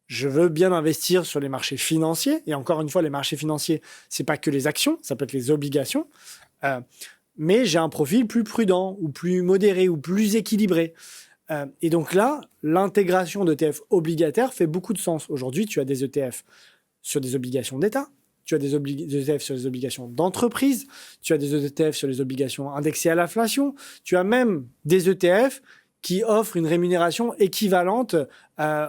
je veux bien investir sur les marchés financiers », et encore une fois, les marchés financiers, c'est pas que les actions, ça peut être les obligations, mais j'ai un profil plus prudent, ou plus modéré, ou plus équilibré. Et donc là, l'intégration d'ETF obligataires fait beaucoup de sens. Aujourd'hui, tu as des ETF sur des obligations d'État, tu as des ETF sur les obligations d'entreprise, tu as des ETF sur les obligations indexées à l'inflation, tu as même des ETF qui offrent une rémunération équivalente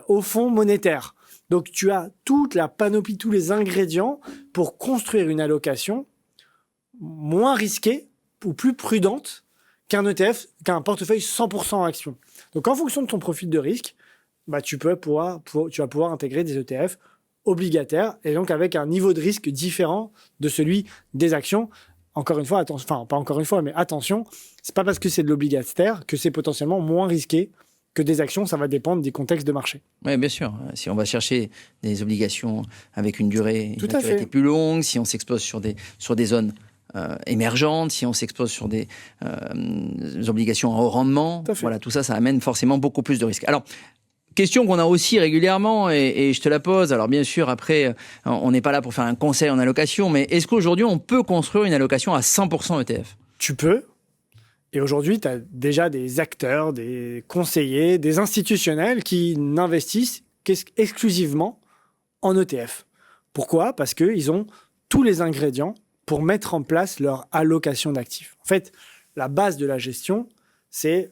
au fonds monétaire. Donc tu as toute la panoplie, tous les ingrédients pour construire une allocation moins risquée ou plus prudente qu'un ETF, qu'un portefeuille 100% en action. Donc en fonction de ton profil de risque, tu vas pouvoir intégrer des ETF obligataire et donc avec un niveau de risque différent de celui des actions. Encore une fois, pas encore une fois, mais attention, c'est pas parce que c'est de l'obligataire que c'est potentiellement moins risqué que des actions, ça va dépendre des contextes de marché. Oui, bien sûr. Si on va chercher des obligations avec une durée plus longue, si on s'expose sur des zones émergentes, si on s'expose sur des obligations à haut rendement, voilà, tout ça, ça amène forcément beaucoup plus de risques. Alors, question qu'on a aussi régulièrement, et je te la pose. Alors bien sûr, après, on n'est pas là pour faire un conseil en allocation, mais est-ce qu'aujourd'hui, on peut construire une allocation à 100% ETF ? Tu peux. Et aujourd'hui, tu as déjà des acteurs, des conseillers, des institutionnels qui n'investissent exclusivement en ETF. Pourquoi ? Parce qu'ils ont tous les ingrédients pour mettre en place leur allocation d'actifs. En fait, la base de la gestion, c'est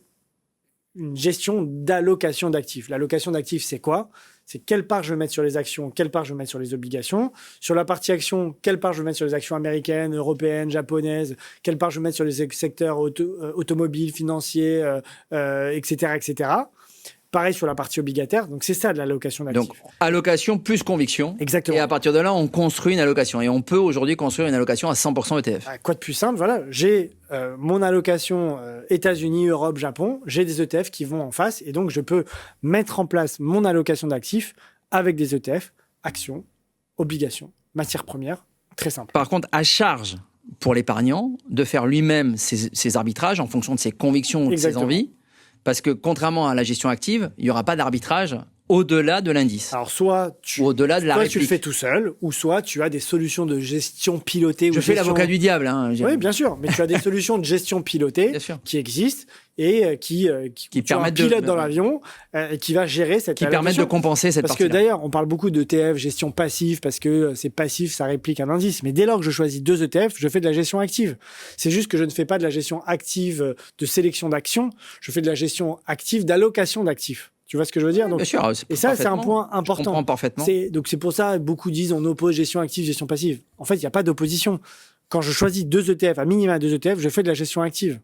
une gestion d'allocation d'actifs. L'allocation d'actifs, c'est quoi ? C'est quelle part je vais mettre sur les actions, quelle part je vais mettre sur les obligations. Sur la partie actions, quelle part je vais mettre sur les actions américaines, européennes, japonaises, quelle part je vais mettre sur les secteurs automobiles, financiers, etc., etc. Pareil sur la partie obligataire. Donc, c'est ça de l'allocation d'actifs. Donc, allocation plus conviction. Exactement. Et à partir de là, on construit une allocation. Et on peut aujourd'hui construire une allocation à 100% ETF. Quoi de plus simple ? Voilà, j'ai mon allocation États-Unis, Europe, Japon. J'ai des ETF qui vont en face. Et donc, je peux mettre en place mon allocation d'actifs avec des ETF, actions, obligations, matières premières. Très simple. Par contre, à charge pour l'épargnant de faire lui-même ses arbitrages en fonction de ses convictions ou de ses envies. Parce que contrairement à la gestion active, il n'y aura pas d'arbitrage au-delà de l'indice. Alors soit tu le fais tout seul, ou soit tu as des solutions de gestion pilotée. Je fais l'avocat du diable. Oui, bien sûr, mais tu as des solutions de gestion pilotée qui existent et qui permettent un pilote dans l'avion et qui va gérer cette allocation. Permettent de compenser cette partie-là. Parce que d'ailleurs, on parle beaucoup d'ETF, gestion passive, parce que c'est passif, ça réplique un indice. Mais dès lors que je choisis 2 ETF, je fais de la gestion active. C'est juste que je ne fais pas de la gestion active de sélection d'actions, je fais de la gestion active d'allocation d'actifs. Tu vois ce que je veux dire ? Donc, bien sûr. Et ça, c'est un point important. Je comprends parfaitement. Donc, c'est pour ça, beaucoup disent on oppose gestion active, gestion passive. En fait, il n'y a pas d'opposition. Quand je choisis 2 ETF, à minima 2 ETF, je fais de la gestion active.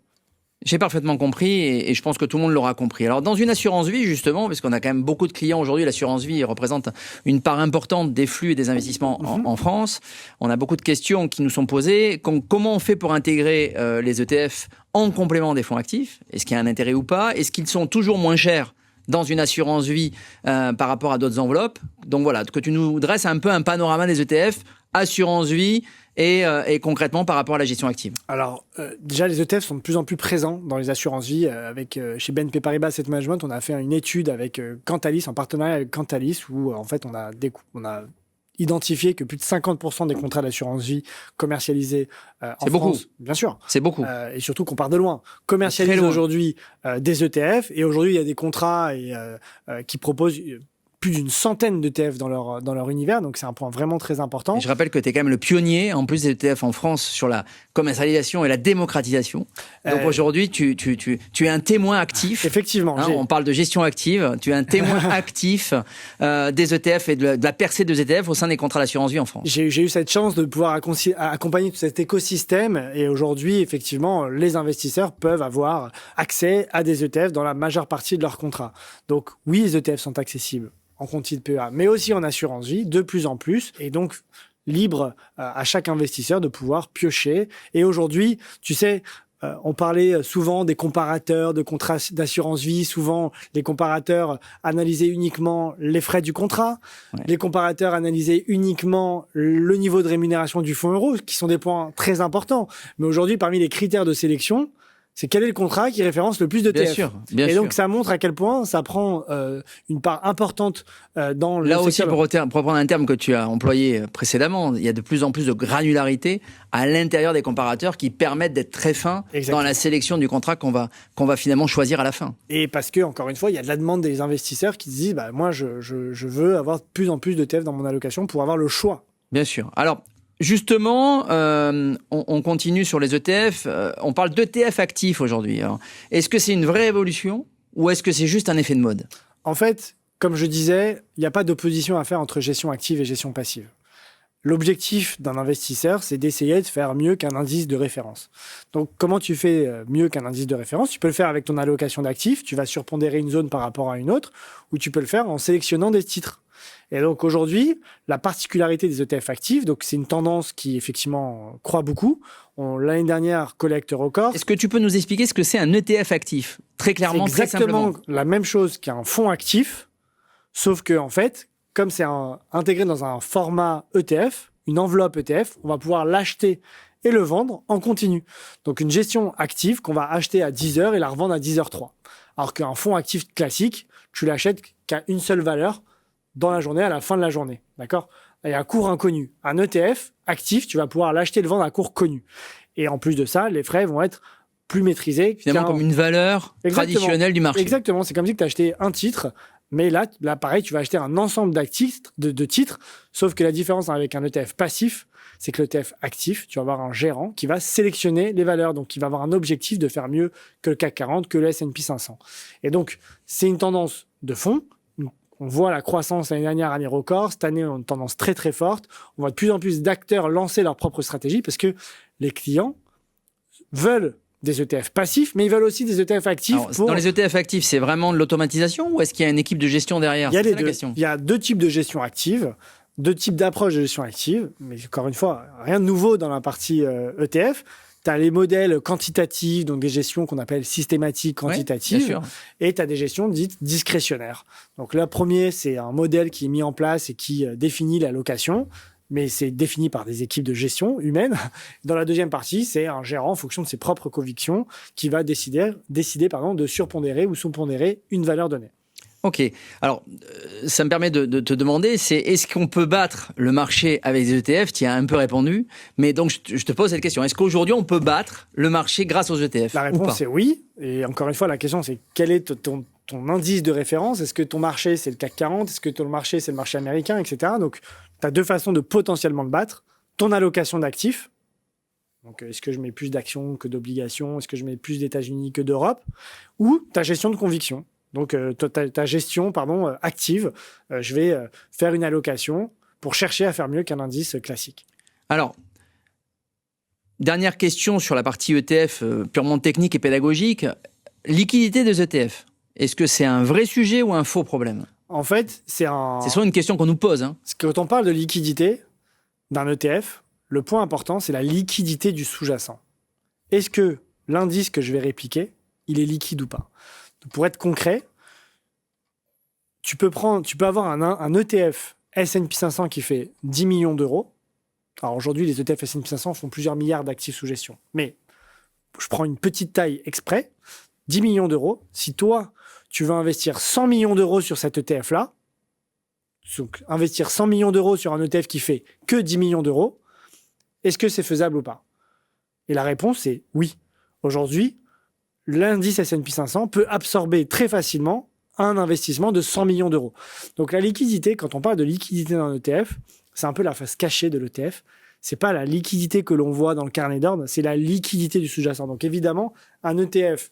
J'ai parfaitement compris et je pense que tout le monde l'aura compris. Alors, dans une assurance vie, justement, parce qu'on a quand même beaucoup de clients aujourd'hui, l'assurance vie représente une part importante des flux et des investissements en France. On a beaucoup de questions qui nous sont posées. Comment on fait pour intégrer les ETF en complément des fonds actifs ? Est-ce qu'il y a un intérêt ou pas ? Est-ce qu'ils sont toujours moins chers dans une assurance vie par rapport à d'autres enveloppes ? Donc voilà, que tu nous dresses un peu un panorama des ETF, assurance vie et concrètement par rapport à la gestion active. Alors déjà, les ETF sont de plus en plus présents dans les assurances vie. Chez BNP Paribas Asset Management, on a fait une étude avec Cantalis, en partenariat avec Cantalis, où en fait on a identifié que plus de 50% des contrats d'assurance vie commercialisés en France, bien sûr. C'est beaucoup. Et surtout qu'on part de loin. Commercialisent aujourd'hui des ETF. Et aujourd'hui, il y a des contrats qui proposent plus d'une centaine d'ETF dans leur univers, donc c'est un point vraiment très important. Et je rappelle que tu es quand même le pionnier, en plus des ETF en France, sur la commercialisation et la démocratisation. Donc aujourd'hui, tu es un témoin actif. Effectivement. On parle de gestion active. Tu es un témoin actif des ETF et de la percée des ETF au sein des contrats d'assurance vie en France. J'ai eu cette chance de pouvoir accompagner tout cet écosystème, et aujourd'hui, effectivement, les investisseurs peuvent avoir accès à des ETF dans la majeure partie de leurs contrats. Donc oui, les ETF sont accessibles en compte titre PEA, mais aussi en assurance vie, de plus en plus, et donc libre à chaque investisseur de pouvoir piocher. Et aujourd'hui, tu sais, on parlait souvent des comparateurs de contrats d'assurance vie. Souvent, les comparateurs analysaient uniquement les frais du contrat. Ouais. Les comparateurs analysaient uniquement le niveau de rémunération du fonds euro, qui sont des points très importants. Mais aujourd'hui, parmi les critères de sélection, c'est quel est le contrat qui référence le plus d'ETF. Bien sûr. Donc, ça montre à quel point ça prend une part importante dans le secteur. Là aussi, pour reprendre un terme que tu as employé précédemment, il y a de plus en plus de granularité à l'intérieur des comparateurs qui permettent d'être très fins dans la sélection du contrat qu'on va finalement choisir à la fin. Et parce que, encore une fois, il y a de la demande des investisseurs qui se disent moi, je veux avoir de plus en plus d'ETF dans mon allocation pour avoir le choix. Bien sûr. Alors, justement, on continue sur les ETF. On parle d'ETF actifs aujourd'hui. Alors, est-ce que c'est une vraie évolution ou est-ce que c'est juste un effet de mode ? En fait, comme je disais, il n'y a pas d'opposition à faire entre gestion active et gestion passive. L'objectif d'un investisseur, c'est d'essayer de faire mieux qu'un indice de référence. Donc, comment tu fais mieux qu'un indice de référence ? Tu peux le faire avec ton allocation d'actifs. Tu vas surpondérer une zone par rapport à une autre, ou tu peux le faire en sélectionnant des titres. Et donc aujourd'hui, la particularité des ETF actifs, donc c'est une tendance qui effectivement croît beaucoup. L'année dernière, collecte record. Est-ce que tu peux nous expliquer ce que c'est un ETF actif ? Très clairement, très simplement. C'est exactement la même chose qu'un fonds actif, sauf que en fait, comme c'est intégré dans un format ETF, une enveloppe ETF, on va pouvoir l'acheter et le vendre en continu. Donc une gestion active qu'on va acheter à 10h et la revendre à 10h03. Alors qu'un fonds actif classique, tu l'achètes qu'à une seule valeur dans la journée, à la fin de la journée. D'accord ? Il y a un cours inconnu. Un ETF actif, tu vas pouvoir l'acheter et le vendre à cours connu. Et en plus de ça, les frais vont être plus maîtrisés. Finalement, comme une valeur traditionnelle du marché. Exactement. C'est comme si tu as acheté un titre, mais là, pareil, tu vas acheter un ensemble d'actifs, de titres, sauf que la différence avec un ETF passif, c'est que l'ETF actif, tu vas avoir un gérant qui va sélectionner les valeurs, donc qui va avoir un objectif de faire mieux que le CAC 40, que le S&P 500. Et donc, c'est une tendance de fond. On voit la croissance l'année dernière, année record. Cette année, on a une tendance très, très forte. On voit de plus en plus d'acteurs lancer leur propre stratégie parce que les clients veulent des ETF passifs, mais ils veulent aussi des ETF actifs. Alors, dans les ETF actifs, c'est vraiment de l'automatisation ou est-ce qu'il y a une équipe de gestion derrière ? C'est la question. Il y a deux types de gestion active, deux types d'approche de gestion active. Mais encore une fois, rien de nouveau dans la partie ETF. Tu as les modèles quantitatifs, donc des gestions qu'on appelle systématiques quantitatives, et tu as des gestions dites discrétionnaires. Donc le premier, c'est un modèle qui est mis en place et qui définit l'allocation, mais c'est défini par des équipes de gestion humaines. Dans la deuxième partie, c'est un gérant en fonction de ses propres convictions qui va décider de surpondérer ou sous-pondérer une valeur donnée. Ok, alors ça me permet de te demander, est-ce qu'on peut battre le marché avec des ETF ? Tu y as un peu répondu, mais donc je te pose cette question. Est-ce qu'aujourd'hui on peut battre le marché grâce aux ETF ? La réponse est oui, et encore une fois la question c'est quel est ton indice de référence ? Est-ce que ton marché c'est le CAC 40 ? Est-ce que ton marché c'est le marché américain, etc. Donc tu as deux façons de potentiellement le battre. Ton allocation d'actifs, donc est-ce que je mets plus d'actions que d'obligations ? Est-ce que je mets plus d'États-Unis que d'Europe ? Ou ta gestion de conviction. Donc, ta gestion active, je vais faire une allocation pour chercher à faire mieux qu'un indice classique. Alors, dernière question sur la partie ETF purement technique et pédagogique. Liquidité des ETF, est-ce que c'est un vrai sujet ou un faux problème ? En fait, c'est souvent une question qu'on nous pose. Quand on parle de liquidité d'un ETF, le point important, c'est la liquidité du sous-jacent. Est-ce que l'indice que je vais répliquer, il est liquide ou pas ? Pour être concret, tu peux avoir un ETF S&P 500 qui fait 10 millions d'euros. Alors aujourd'hui, les ETF S&P 500 font plusieurs milliards d'actifs sous gestion. Mais je prends une petite taille exprès, 10 millions d'euros. Si toi, tu veux investir 100 millions d'euros sur cet ETF-là, donc investir 100 millions d'euros sur un ETF qui fait que 10 millions d'euros, est-ce que c'est faisable ou pas ? Et la réponse est oui. Aujourd'hui, l'indice S&P 500 peut absorber très facilement un investissement de 100 millions d'euros. Donc la liquidité, quand on parle de liquidité d'un ETF, c'est un peu la face cachée de l'ETF. C'est pas la liquidité que l'on voit dans le carnet d'ordre, c'est la liquidité du sous-jacent. Donc évidemment, un ETF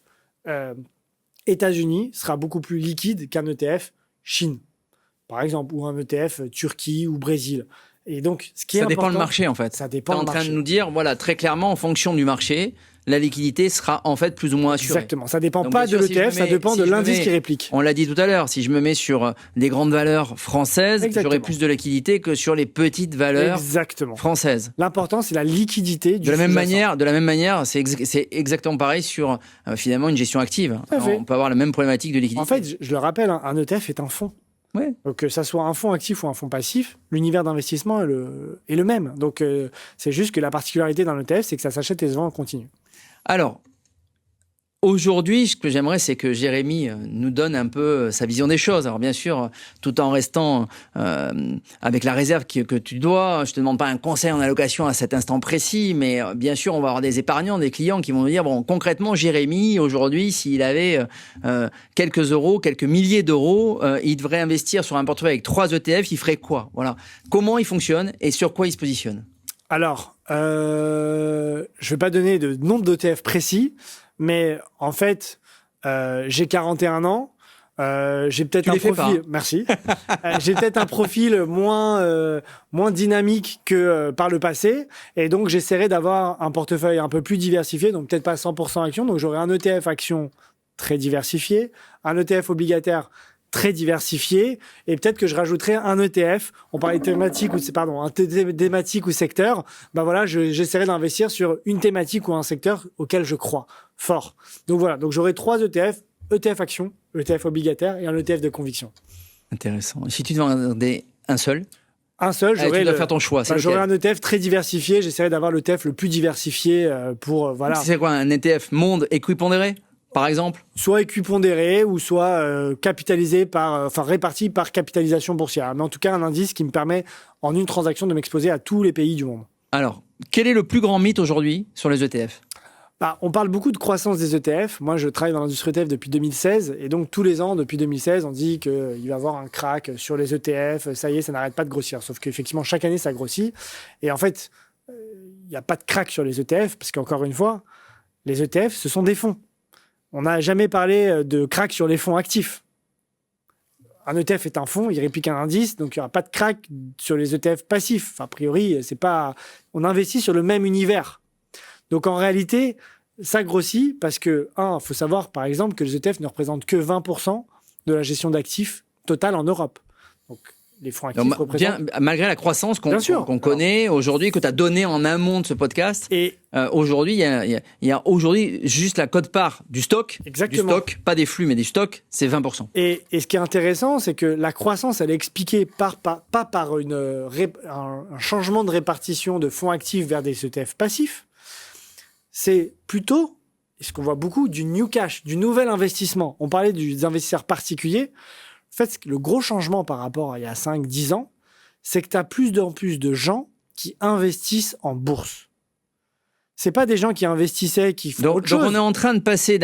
États-Unis sera beaucoup plus liquide qu'un ETF Chine, par exemple, ou un ETF Turquie ou Brésil. Et donc, ce qui est important, ça dépend le marché, en fait. Ça dépend du marché. Tu es en train de nous dire, voilà, très clairement, en fonction du marché, la liquidité sera en fait plus ou moins assurée. Exactement. Ça dépend pas de l'ETF, ça dépend de l'indice qui réplique. On l'a dit tout à l'heure, si je me mets sur des grandes valeurs françaises, j'aurai plus de liquidité que sur les petites valeurs françaises. L'important, c'est la liquidité du de la même manière, c'est exactement pareil sur finalement une gestion active. Alors, on peut avoir la même problématique de liquidité. En fait, je le rappelle, un ETF est un fonds. Ouais. Donc, que ça soit un fonds actif ou un fonds passif, l'univers d'investissement est le même. Donc, c'est juste que la particularité d'un ETF, c'est que ça s'achète et se vend en continu. Alors, aujourd'hui, ce que j'aimerais, c'est que Jérémy nous donne un peu sa vision des choses. Alors, bien sûr, tout en restant avec la réserve que tu dois. Je te demande pas un conseil en allocation à cet instant précis, mais bien sûr, on va avoir des épargnants, des clients qui vont nous dire, bon, concrètement, Jérémy, aujourd'hui, s'il avait quelques euros, quelques milliers d'euros, il devrait investir sur un portefeuille avec 3 ETF, il ferait quoi? Voilà. Comment il fonctionne et sur quoi il se positionne? Alors, je vais pas donner de nombre d'ETF précis, mais en fait, j'ai 41 ans. J'ai peut-être un profil. Merci. J'ai peut-être un profil moins dynamique que par le passé, et donc j'essaierai d'avoir un portefeuille un peu plus diversifié, donc peut-être pas 100% actions. Donc j'aurai un ETF action très diversifié, un ETF obligataire très diversifié, et peut-être que je rajouterai un ETF, on parlait de thématique un thématique ou secteur, ben voilà, j'essaierai d'investir sur une thématique ou un secteur auquel je crois fort. Donc voilà, donc j'aurai 3 ETF, ETF action, ETF obligataire et un ETF de conviction. Intéressant. Si tu devais en garder un seul, j'aurais tu dois faire ton choix. J'aurais un ETF très diversifié, j'essaierai d'avoir l'ETF le plus diversifié pour voilà. C'est quoi, un ETF monde équipondéré par exemple? Soit équipondéré ou soit capitalisé réparti par capitalisation boursière. Mais en tout cas, un indice qui me permet, en une transaction, de m'exposer à tous les pays du monde. Alors, quel est le plus grand mythe aujourd'hui sur les ETF? On parle beaucoup de croissance des ETF. Moi, je travaille dans l'industrie ETF depuis 2016. Et donc, tous les ans, depuis 2016, on dit qu'il va y avoir un crack sur les ETF. Ça y est, ça n'arrête pas de grossir. Sauf qu'effectivement, chaque année, ça grossit. Et en fait, il n'y a pas de crack sur les ETF. Parce qu'encore une fois, les ETF, ce sont des fonds. On n'a jamais parlé de crack sur les fonds actifs. Un ETF est un fonds, il réplique un indice, donc il n'y aura pas de crack sur les ETF passifs. Enfin, a priori, c'est pas. On investit sur le même univers. Donc en réalité, ça grossit parce que, il faut savoir par exemple que les ETF ne représentent que 20% de la gestion d'actifs totale en Europe. Donc les fonds actifs représentent... Malgré la croissance qu'on connaît aujourd'hui, que tu as donnée en amont de ce podcast, et aujourd'hui, il y a aujourd'hui juste la quote-part du stock. Exactement. Du stock, pas des flux, mais du stock, c'est 20%. Et ce qui est intéressant, c'est que la croissance, elle est expliquée pas par un changement de répartition de fonds actifs vers des ETF passifs. C'est plutôt, ce qu'on voit beaucoup, du new cash, du nouvel investissement. On parlait des investisseurs particuliers. En fait, le gros changement par rapport à il y a 5-10 ans, c'est que tu as plus en plus de gens qui investissent en bourse. C'est pas des gens qui investissaient, qui font autre chose. Donc on est en train de passer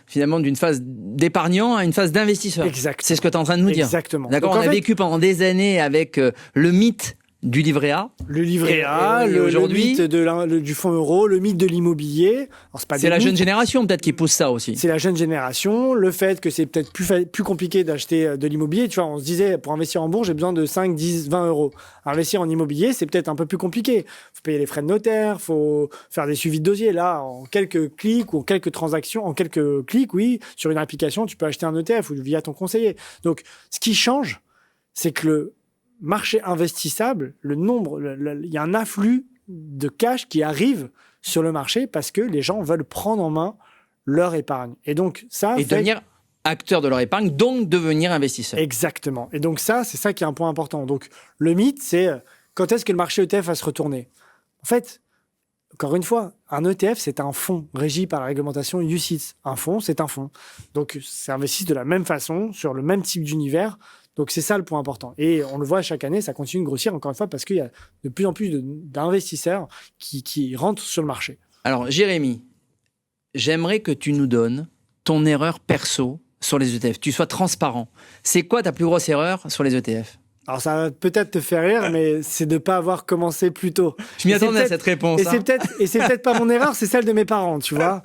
finalement d'une phase d'épargnant à une phase d'investisseur. Exact. C'est ce que tu es en train de nous dire. Exactement. D'accord. On a vécu pendant des années avec le mythe du livret A. Le livret A, le mythe du fonds euro, le mythe de l'immobilier. C'est la jeune génération peut-être qui pousse ça aussi. C'est la jeune génération. Le fait que c'est peut-être plus compliqué d'acheter de l'immobilier. Tu vois, on se disait, pour investir en bourse, j'ai besoin de 5, 10, 20 euros. Investir en immobilier, c'est peut-être un peu plus compliqué. Faut payer les frais de notaire, faut faire des suivis de dossier. Là, en quelques clics ou en quelques transactions, en quelques clics, oui, sur une application, tu peux acheter un ETF ou via ton conseiller. Donc, ce qui change, c'est que le marché investissable, il y a un afflux de cash qui arrive sur le marché parce que les gens veulent prendre en main leur épargne. Et donc ça devenir acteur de leur épargne, donc devenir investisseur. Exactement. Et donc c'est ça qui est un point important. Donc le mythe, c'est quand est-ce que le marché ETF va se retourner? En fait, encore une fois, un ETF, c'est un fonds régi par la réglementation UCITS. Un fonds, c'est un fonds. Donc c'est investi de la même façon, sur le même type d'univers. Donc, c'est ça le point important. Et on le voit chaque année, ça continue de grossir, encore une fois, parce qu'il y a de plus en plus d'investisseurs qui rentrent sur le marché. Alors, Jérémy, j'aimerais que tu nous donnes ton erreur perso sur les ETF, tu sois transparent. C'est quoi ta plus grosse erreur sur les ETF? Alors ça va peut-être te faire rire, mais c'est de ne pas avoir commencé plus tôt. Je m'y attendais à cette réponse. Et c'est peut-être pas mon erreur, c'est celle de mes parents, tu vois.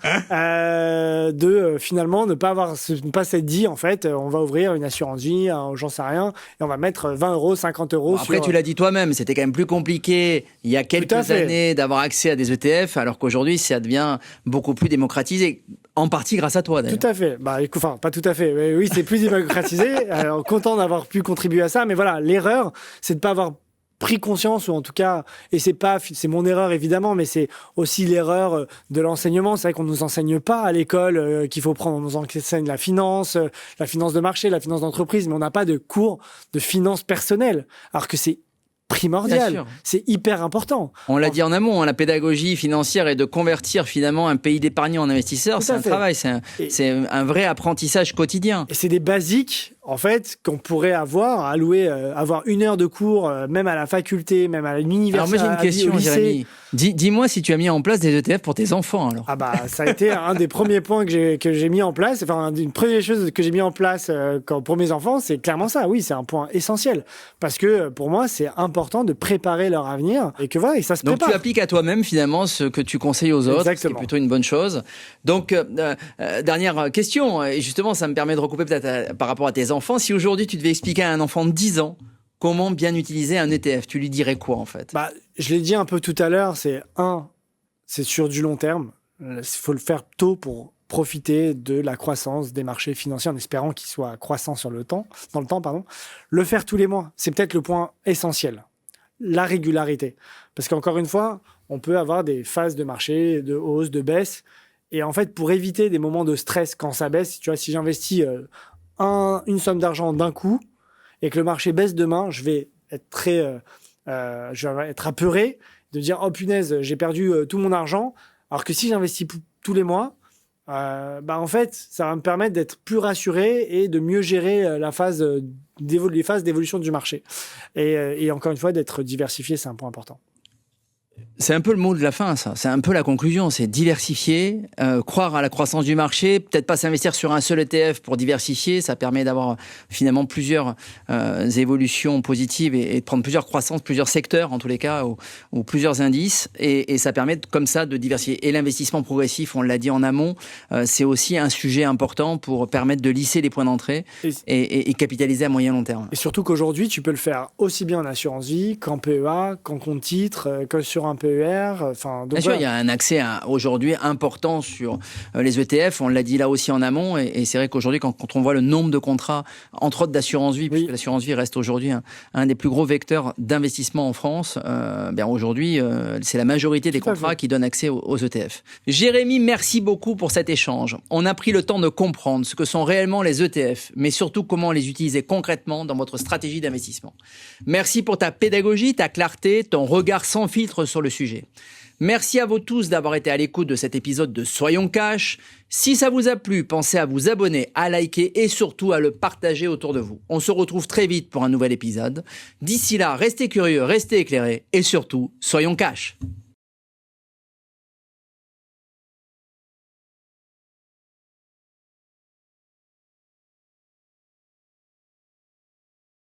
Finalement ne pas s'être dit, en fait, on va ouvrir une assurance vie, j'en sais rien, et on va mettre 20 euros, 50 euros. Bon, après, tu l'as dit toi-même, c'était quand même plus compliqué il y a quelques années d'avoir accès à des ETF, alors qu'aujourd'hui, ça devient beaucoup plus démocratisé. En partie grâce à toi, d'ailleurs. Tout à fait. Enfin, pas tout à fait. Mais oui, c'est plus démocratisé. Alors, content d'avoir pu contribuer à ça. Mais voilà, l'erreur, c'est de pas avoir pris conscience, ou en tout cas, et c'est mon erreur évidemment, mais c'est aussi l'erreur de l'enseignement. C'est vrai qu'on nous enseigne pas à l'école qu'il faut prendre. On nous enseigne la finance de marché, la finance d'entreprise, mais on n'a pas de cours de finance personnelle. Alors que c'est primordial, c'est hyper important. On l'a dit en amont, la pédagogie financière est de convertir finalement un pays d'épargnants en investisseurs. C'est un travail, c'est un vrai apprentissage quotidien. Et c'est des basiques, en fait, qu'on pourrait avoir 1 heure de cours, même à la faculté, même à l'université. Alors moi j'ai une question, Jérémy. Dis-moi si tu as mis en place des ETF pour tes enfants alors. Ça a été un des premiers points que j'ai mis en place. Enfin, une première chose que j'ai mis en place pour mes enfants, c'est clairement ça. Oui, c'est un point essentiel parce que pour moi, c'est important de préparer leur avenir et que voilà, et ça se prépare. Donc tu appliques à toi-même finalement ce que tu conseilles aux autres, Exactement. ce qui est plutôt une bonne chose. Donc dernière question, et justement ça me permet de recouper peut-être par rapport à tes enfants. Si aujourd'hui tu devais expliquer à un enfant de 10 ans comment bien utiliser un ETF, tu lui dirais quoi en fait? Je l'ai dit un peu tout à l'heure, c'est sur du long terme. Il faut le faire tôt pour profiter de la croissance des marchés financiers en espérant qu'ils soient croissants dans le temps. Le faire tous les mois, c'est peut-être le point essentiel. La régularité. Parce qu'encore une fois, on peut avoir des phases de marché, de hausse, de baisse. Et en fait, pour éviter des moments de stress quand ça baisse, tu vois, si j'investis une somme d'argent d'un coup et que le marché baisse demain, je vais être je vais être apeuré de dire oh punaise, j'ai perdu tout mon argent. Alors que si j'investis tous les mois, en fait, ça va me permettre d'être plus rassuré et de mieux gérer les phases d'évolution du marché. Et encore une fois, d'être diversifié, c'est un point important. C'est un peu le mot de la fin, ça. C'est un peu la conclusion. C'est diversifier, croire à la croissance du marché, peut-être pas s'investir sur un seul ETF pour diversifier. Ça permet d'avoir finalement plusieurs évolutions positives et de prendre plusieurs croissances, plusieurs secteurs en tous les cas, ou plusieurs indices. Et ça permet comme ça de diversifier. Et l'investissement progressif, on l'a dit en amont, c'est aussi un sujet important pour permettre de lisser les points d'entrée et capitaliser à moyen long terme. Et surtout qu'aujourd'hui, tu peux le faire aussi bien en assurance vie qu'en PEA, qu'en compte titre, que sur un PER. Bien sûr, il y a un accès aujourd'hui important sur les ETF. On l'a dit là aussi en amont. Et c'est vrai qu'aujourd'hui, quand on voit le nombre de contrats, entre autres d'assurance vie, puisque l'assurance vie reste aujourd'hui un des plus gros vecteurs d'investissement en France, aujourd'hui, c'est la majorité des contrats qui donnent accès aux ETF. Jérémy, merci beaucoup pour cet échange. On a pris le temps de comprendre ce que sont réellement les ETF, mais surtout comment les utiliser concrètement dans votre stratégie d'investissement. Merci pour ta pédagogie, ta clarté, ton regard sans filtre sur le sujet. Merci à vous tous d'avoir été à l'écoute de cet épisode de Soyons Cash. Si ça vous a plu, pensez à vous abonner, à liker et surtout à le partager autour de vous. On se retrouve très vite pour un nouvel épisode. D'ici là, restez curieux, restez éclairés et surtout, soyons cash.